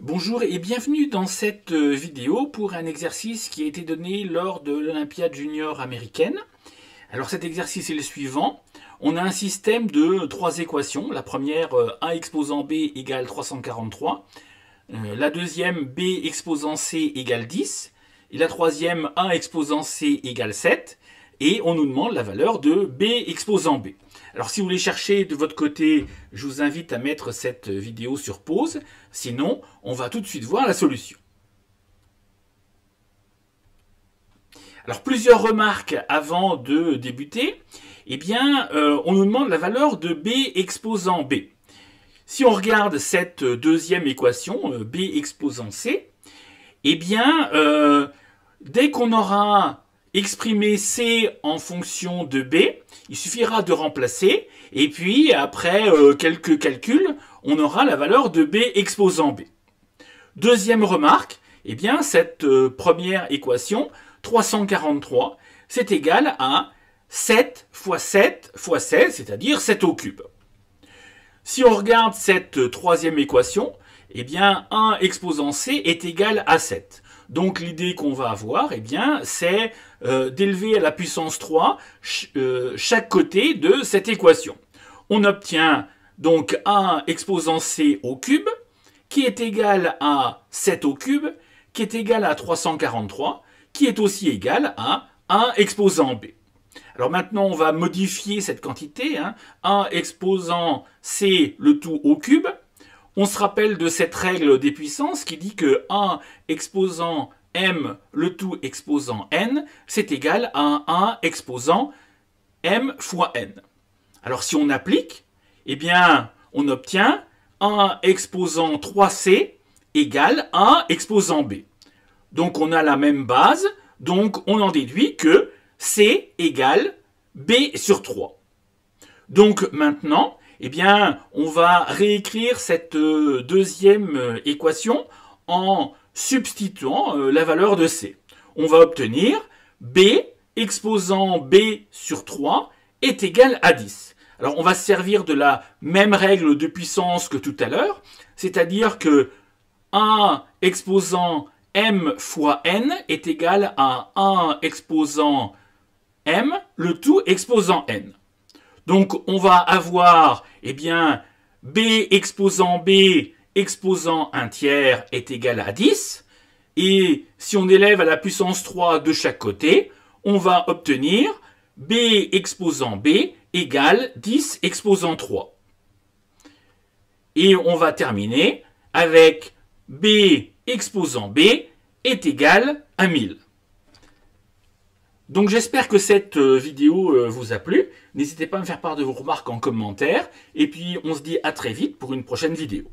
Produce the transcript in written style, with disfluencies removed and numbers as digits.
Bonjour et bienvenue dans cette vidéo pour un exercice qui a été donné lors de l'Olympiade junior américaine. Alors cet exercice est le suivant. On a un système de trois équations. La première, A exposant B égale 343. La deuxième, B exposant C égale 10. Et la troisième, A exposant C égale 7. Et on nous demande la valeur de B exposant B. Alors si vous voulez chercher de votre côté, je vous invite à mettre cette vidéo sur pause. Sinon, on va tout de suite voir la solution. Alors plusieurs remarques avant de débuter. Eh bien, on nous demande la valeur de B exposant B. Si on regarde cette deuxième équation, B exposant C, eh bien, dès qu'on aura exprimé C en fonction de B, il suffira de remplacer, et puis après quelques calculs, on aura la valeur de B exposant B. Deuxième remarque, eh bien, cette première équation, 343, c'est égal à 7 fois 7 fois 16, c'est-à-dire 7 au cube. Si on regarde cette troisième équation, eh bien, 1 exposant C est égal à 7. Donc l'idée qu'on va avoir, eh bien, c'est d'élever à la puissance 3 chaque côté de cette équation. On obtient donc 1 exposant C au cube, qui est égal à 7 au cube, qui est égal à 343, qui est aussi égal à 1 exposant B. Alors maintenant, on va modifier cette quantité, 1 exposant C le tout au cube. On se rappelle de cette règle des puissances qui dit que 1 exposant m le tout exposant n, c'est égal à 1 exposant m fois n. Alors si on applique, eh bien, on obtient 1 exposant 3c égale 1 exposant b. Donc on a la même base, donc on en déduit que c égale b sur 3. Donc maintenant, eh bien, on va réécrire cette deuxième équation en substituant la valeur de C. On va obtenir B exposant B sur 3 est égal à 10. Alors, on va se servir de la même règle de puissance que tout à l'heure, c'est-à-dire que 1 exposant M fois N est égal à 1 exposant M, le tout exposant N. Donc, on va avoir, eh bien, B exposant B exposant 1 tiers est égal à 10. Et si on élève à la puissance 3 de chaque côté, on va obtenir B exposant B égale 10 exposant 3. Et on va terminer avec B exposant B est égal à 1000. Donc j'espère que cette vidéo vous a plu. N'hésitez pas à me faire part de vos remarques en commentaire. Et puis on se dit à très vite pour une prochaine vidéo.